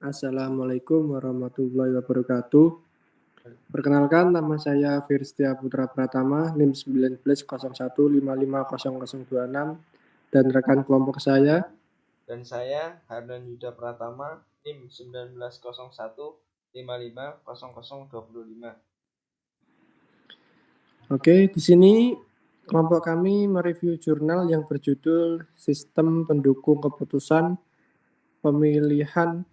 Assalamualaikum warahmatullahi wabarakatuh. Perkenalkan, nama saya Firstia Putra Pratama, NIM 1901550026, dan rekan kelompok saya. Dan saya Hardan Yuda Pratama, NIM 1901550025. Oke, di sini kelompok kami mereview jurnal yang berjudul Sistem Pendukung Keputusan Pemilihan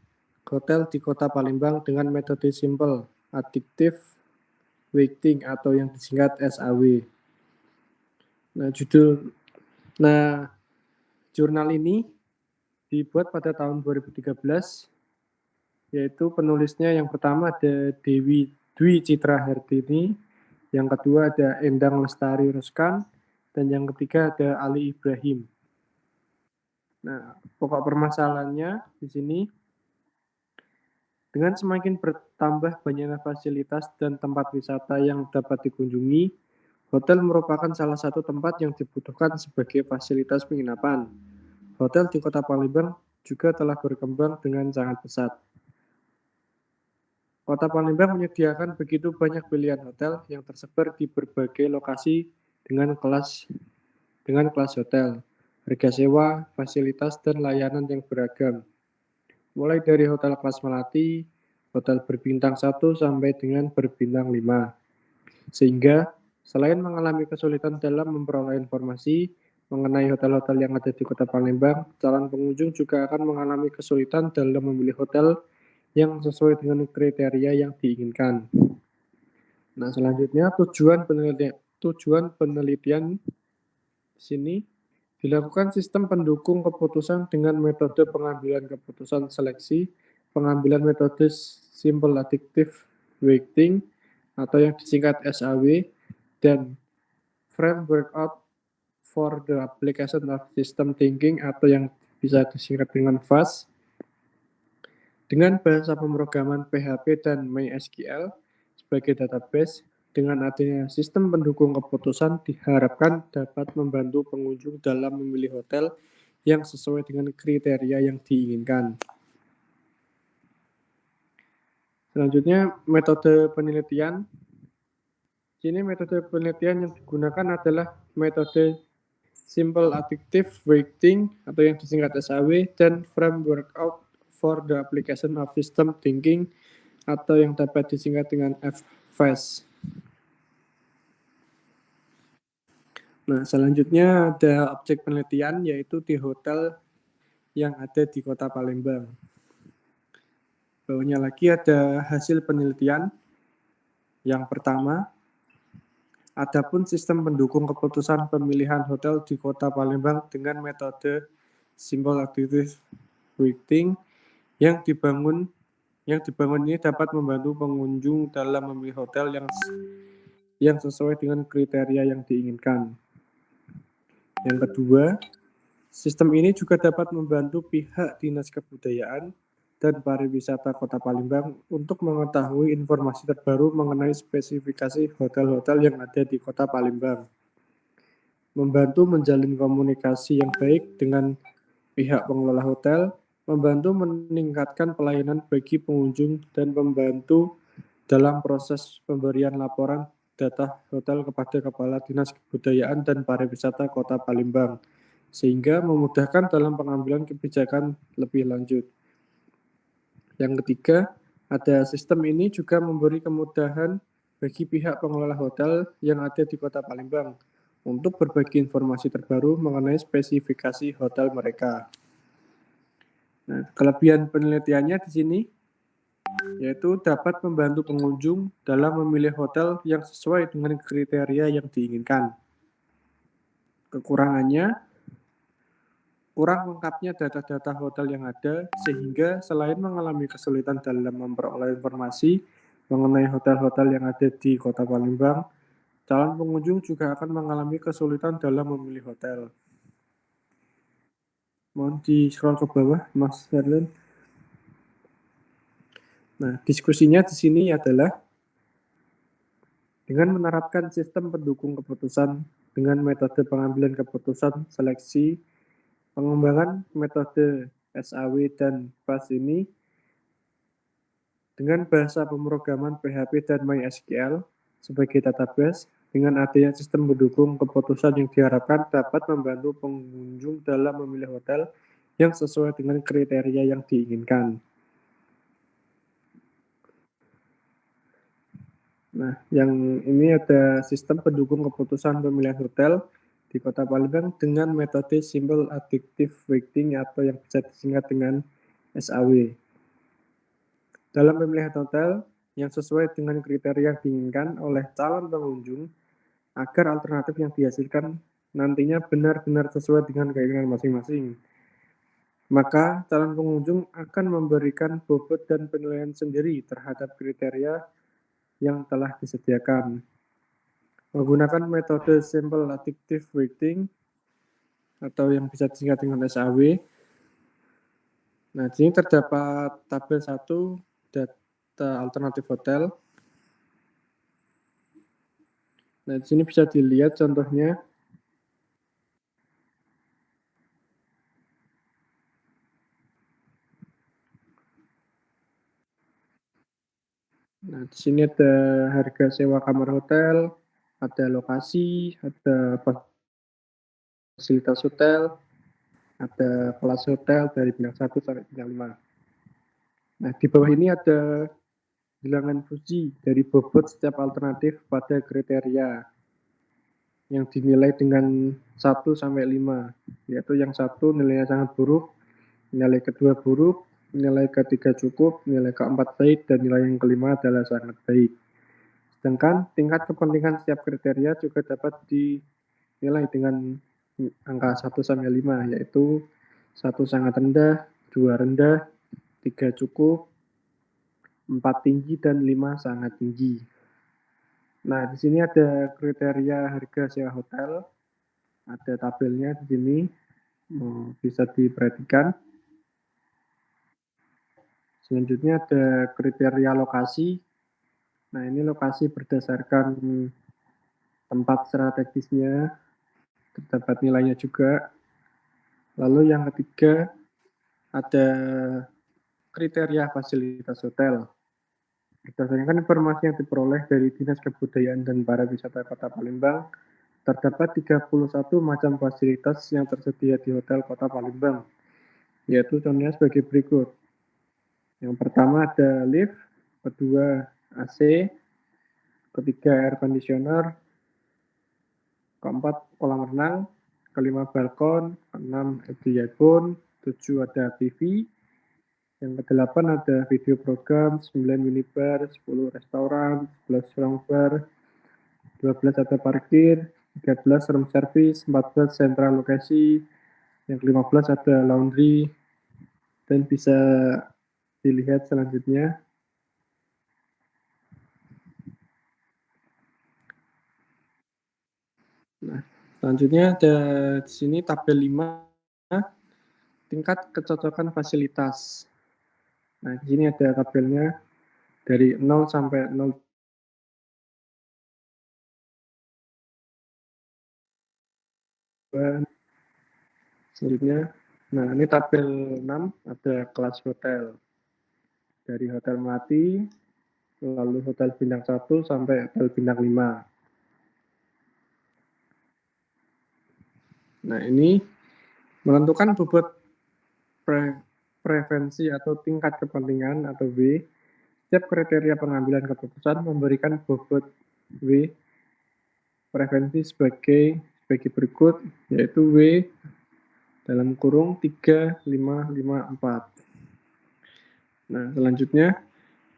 Hotel di Kota Palembang dengan metode simple, additive weighting atau yang disingkat SAW. Nah, jurnal ini dibuat pada tahun 2013, yaitu penulisnya yang pertama ada Dewi Dwi Citra Hardini, yang kedua ada Endang Lestari Ruskan, dan yang ketiga ada Ali Ibrahim. Nah, pokok permasalahannya di sini, dengan semakin bertambah banyaknya fasilitas dan tempat wisata yang dapat dikunjungi, hotel merupakan salah satu tempat yang dibutuhkan sebagai fasilitas penginapan. Hotel di Kota Palembang juga telah berkembang dengan sangat pesat. Kota Palembang menyediakan begitu banyak pilihan hotel yang tersebar di berbagai lokasi dengan kelas hotel, harga sewa, fasilitas, dan layanan yang beragam. Mulai dari hotel kelas melati, hotel berbintang 1 sampai dengan berbintang 5. Sehingga selain mengalami kesulitan dalam memperoleh informasi mengenai hotel-hotel yang ada di Kota Palembang, calon pengunjung juga akan mengalami kesulitan dalam memilih hotel yang sesuai dengan kriteria yang diinginkan. Nah, selanjutnya tujuan penelitian sini dilakukan sistem pendukung keputusan dengan metode pengambilan keputusan seleksi, pengambilan metode simple additive weighting atau yang disingkat SAW, dan framework out for the application of system thinking atau yang bisa disingkat dengan FAST, dengan bahasa pemrograman PHP dan MySQL sebagai database. Dengan adanya sistem pendukung keputusan diharapkan dapat membantu pengunjung dalam memilih hotel yang sesuai dengan kriteria yang diinginkan. Selanjutnya, metode penelitian. Sini metode penelitian yang digunakan adalah metode simple additive weighting atau yang disingkat SAW dan framework out for the application of system thinking atau yang dapat disingkat dengan FAST. Nah, selanjutnya ada objek penelitian, yaitu di hotel yang ada di Kota Palembang. Bawahnya lagi ada hasil penelitian. Yang pertama, adapun sistem pendukung keputusan pemilihan hotel di Kota Palembang dengan metode simple additive weighting yang dibangun ini dapat membantu pengunjung dalam memilih hotel yang sesuai dengan kriteria yang diinginkan. Yang kedua, sistem ini juga dapat membantu pihak Dinas Kebudayaan dan Pariwisata Kota Palembang untuk mengetahui informasi terbaru mengenai spesifikasi hotel-hotel yang ada di Kota Palembang. Membantu menjalin komunikasi yang baik dengan pihak pengelola hotel, membantu meningkatkan pelayanan bagi pengunjung, dan membantu dalam proses pemberian laporan data hotel kepada Kepala Dinas Kebudayaan dan Pariwisata Kota Palembang, sehingga memudahkan dalam pengambilan kebijakan lebih lanjut. Yang ketiga, ada sistem ini juga memberi kemudahan bagi pihak pengelola hotel yang ada di Kota Palembang untuk berbagi informasi terbaru mengenai spesifikasi hotel mereka. Nah, kelebihan penelitiannya di sini yaitu dapat membantu pengunjung dalam memilih hotel yang sesuai dengan kriteria yang diinginkan. Kekurangannya, kurang lengkapnya data-data hotel yang ada, sehingga selain mengalami kesulitan dalam memperoleh informasi mengenai hotel-hotel yang ada di Kota Palembang, calon pengunjung juga akan mengalami kesulitan dalam memilih hotel. Mohon di-scroll ke bawah, Mas Herlin. Nah, diskusinya di sini adalah dengan menerapkan sistem pendukung keputusan dengan metode pengambilan keputusan seleksi, pengembangan metode SAW dan FAST ini Dengan bahasa pemrograman PHP dan MySQL sebagai database, dengan adanya sistem pendukung keputusan yang diharapkan dapat membantu pengunjung dalam memilih hotel yang sesuai dengan kriteria yang diinginkan. Nah, yang ini ada sistem pendukung keputusan pemilihan hotel di Kota Palembang dengan metode Simple Additive Weighting atau yang bisa disingkat dengan SAW. Dalam pemilihan hotel yang sesuai dengan kriteria yang diinginkan oleh calon pengunjung agar alternatif yang dihasilkan nantinya benar-benar sesuai dengan keinginan masing-masing. Maka calon pengunjung akan memberikan bobot dan penilaian sendiri terhadap kriteria yang telah disediakan. Menggunakan metode Simple Additive Weighting atau yang bisa disingkat dengan SAW. Nah, di sini terdapat tabel 1 data alternatif hotel. Nah, di sini bisa dilihat contohnya. Nah, di sini ada harga sewa kamar hotel, ada lokasi, ada fasilitas hotel, ada kelas hotel dari bintang 1 sampai bintang 5. Nah, di bawah ini ada bilangan Fuji dari bobot setiap alternatif pada kriteria yang dinilai dengan 1 sampai 5, yaitu yang 1 nilainya sangat buruk, nilai kedua buruk, nilai ketiga cukup, nilai keempat baik, dan nilai yang kelima adalah sangat baik. Sedangkan tingkat kepentingan setiap kriteria juga dapat dinilai dengan angka 1 sampai 5, yaitu 1 sangat rendah, 2 rendah, 3 cukup, 4 tinggi, dan 5 sangat tinggi. Nah, di sini ada kriteria harga sewa hotel, ada tabelnya di sini, bisa diperhatikan. Selanjutnya ada kriteria lokasi. Nah, ini lokasi berdasarkan tempat strategisnya, terdapat nilainya juga. Lalu yang ketiga ada kriteria fasilitas hotel. Berdasarkan informasi yang diperoleh dari Dinas Kebudayaan dan Pariwisata Kota Palembang, terdapat 31 macam fasilitas yang tersedia di Hotel Kota Palembang, yaitu contohnya sebagai berikut. Yang pertama ada lift, kedua AC, ketiga air conditioner, keempat kolam renang, kelima balkon, keenam iPhone, 7 ada TV, yang kedelapan ada video program, 9 minibar, 10 restoran, 11 ruang bar, 12 ada parkir, 13 room service, 14 central lokasi, yang ke-15 ada laundry, dan bisa dilihat selanjutnya. Nah, selanjutnya ada di sini tabel 5, tingkat kecocokan fasilitas. Nah, di sini ada tabelnya dari 0 sampai 0. Selanjutnya, nah ini tabel 6 ada kelas hotel. Dari Hotel Melati, lalu Hotel Bintang 1 sampai Hotel Bintang 5. Nah, ini menentukan bobot preferensi atau tingkat kepentingan atau W. Setiap kriteria pengambilan keputusan memberikan bobot W preferensi sebagai berikut, yaitu W dalam kurung 3554. Nah, selanjutnya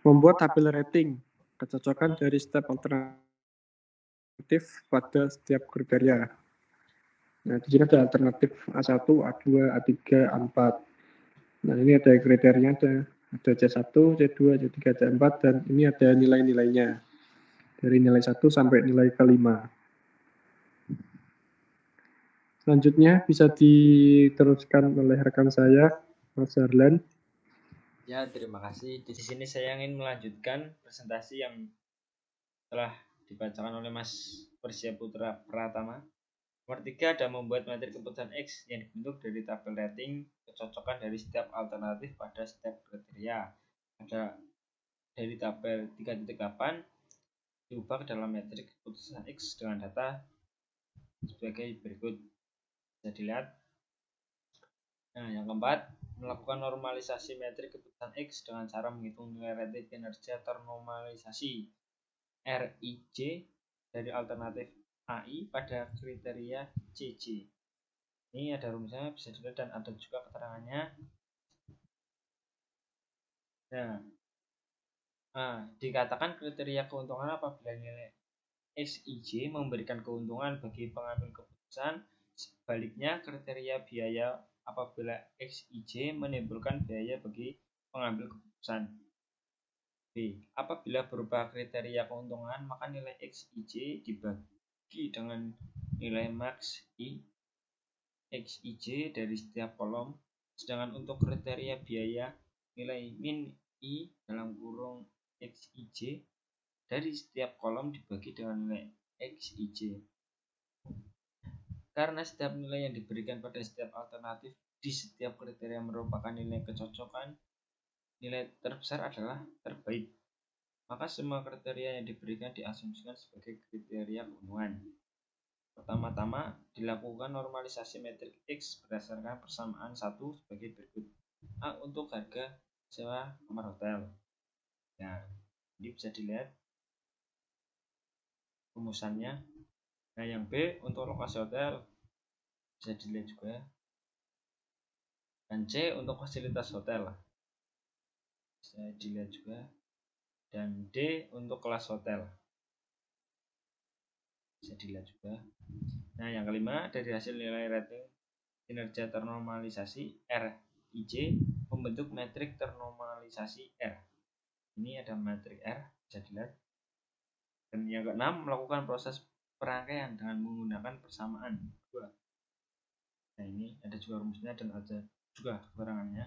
membuat tabel rating kecocokan dari setiap alternatif pada setiap kriteria. Nah, di sini ada alternatif A1, A2, A3, A4. Nah, ini ada kriterianya, ada C1, C2, C3, C4, dan ini ada nilai-nilainya. Dari nilai 1 sampai nilai ke-5. Selanjutnya bisa diteruskan oleh rekan saya, Mas Harlan. Ya, terima kasih. Di sini saya ingin melanjutkan presentasi yang telah dibacakan oleh Mas Persya Putra Pratama. Nomor 3 ada membuat materi keputusan X yang dibentuk dari tabel rating kecocokan dari setiap alternatif pada setiap kriteria. Ada dari tabel 3.8 diubah ke dalam metrik keputusan X dengan data sebagai berikut. Bisa dilihat. Nah, yang keempat, melakukan normalisasi metrik keputusan X dengan cara menghitung nilai rating kinerja ternormalisasi RIJ dari alternatif AI pada kriteria CJ. Ini ada rumusnya, bisa dilihat, dan ada juga keterangannya. Dikatakan kriteria keuntungan apabila nilai XIJ memberikan keuntungan bagi pengambil keputusan. Sebaliknya, kriteria biaya apabila XIJ menimbulkan biaya bagi pengambil keputusan. B. Apabila berupa kriteria keuntungan, maka nilai XIJ dibagi dengan nilai max XIJ dari setiap kolom, sedangkan untuk kriteria biaya, nilai min I dalam kurung XIJ dari setiap kolom dibagi dengan nilai XIJ. Karena setiap nilai yang diberikan pada setiap alternatif di setiap kriteria merupakan nilai kecocokan, nilai terbesar adalah terbaik. Maka semua kriteria yang diberikan diasumsikan sebagai kriteria keuntungan. Pertama-tama, dilakukan normalisasi metrik X berdasarkan persamaan 1 sebagai berikut. A untuk harga sewa kamar hotel. Nah, ini bisa dilihat rumusannya. Nah, yang B untuk lokasi hotel bisa dilihat juga. Dan C untuk fasilitas hotel bisa dilihat juga. Dan D untuk kelas hotel bisa dilihat juga. Nah, yang kelima, dari hasil nilai rating kinerja ternormalisasi RIJ membentuk metrik ternormalisasi R. Ini ada metrik R, bisa dilihat. Dan yang keenam, melakukan proses perangkaian dengan menggunakan persamaan 2. Nah, ini ada juga rumusnya dan ada juga keterangannya.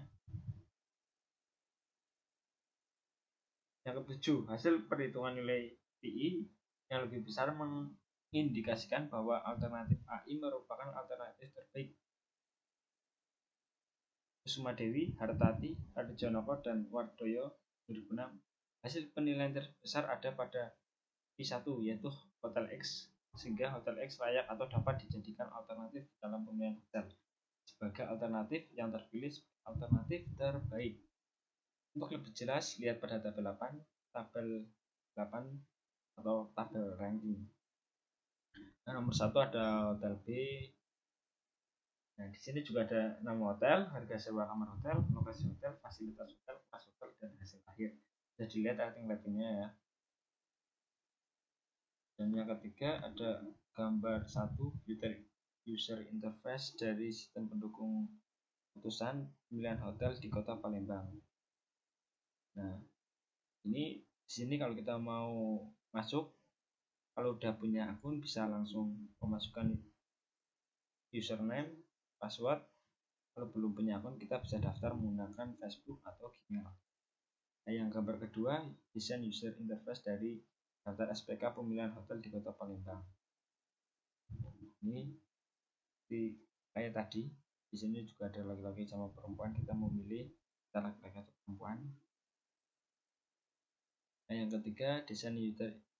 Yang ketujuh, hasil perhitungan nilai PI yang lebih besar mengindikasikan bahwa alternatif AI merupakan alternatif terbaik. Kusuma Dewi, Hartati, Ardijanoko, dan Wardoyo 2006. Hasil penilaian terbesar ada pada P1, yaitu Hotel X, sehingga Hotel X layak atau dapat dijadikan alternatif dalam pemilihan hotel sebagai alternatif yang terpilih sebagai alternatif terbaik. Untuk lebih jelas, lihat pada tabel 8 atau tabel ranking. Nah, nomor 1 ada Hotel B. Nah, di sini juga ada nama hotel, harga sewa kamar hotel, lokasi hotel, fasilitas hotel, kelas hotel, dan hasil akhir. Bisa dilihat rating-ratingnya ya. Dan yang ketiga ada gambar 1 user interface dari sistem pendukung keputusan pemilihan hotel di Kota Palembang. Nah, ini di sini kalau kita mau masuk, kalau udah punya akun bisa langsung memasukkan username, password. Kalau belum punya akun, kita bisa daftar menggunakan Facebook atau Gmail. Nah, yang gambar kedua, desain user interface dari daftar SPK pemilihan hotel di Kota Palembang. Ini kayak tadi, di sini juga ada laki-laki sama perempuan, kita memilih kita laki-laki atau perempuan. Nah, yang ketiga, desain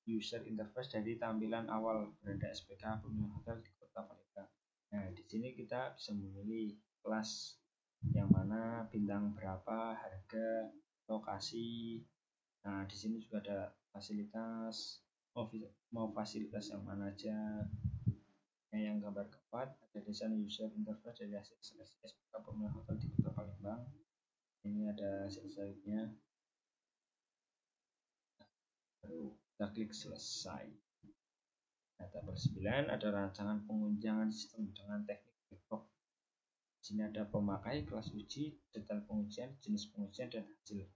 user interface dari tampilan awal beranda SPK pemilihan hotel di Kota Palembang. Nah, di sini kita bisa memilih kelas yang mana, bintang berapa, harga, lokasi. Nah, di sini juga ada fasilitas, mau fasilitas yang mana aja. Nah, yang gambar keempat ada desain user interface dari hasil seleksi SPK pemilihan hotel di Kota Palembang. Ini ada hasil-hasilnya. Baru kita klik selesai. Nah, tabel 9 ada rancangan pengunjangan sistem dengan teknik black box. Di sini ada pemakai, kelas uji, detail pengujian, jenis pengujian, dan hasil.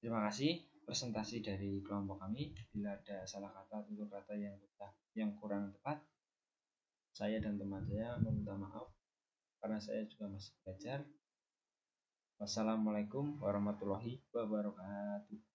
Terima kasih presentasi dari kelompok kami. Bila ada salah kata, tutur kata yang kurang tepat, saya dan teman saya meminta maaf karena saya juga masih belajar. Wassalamualaikum warahmatullahi wabarakatuh.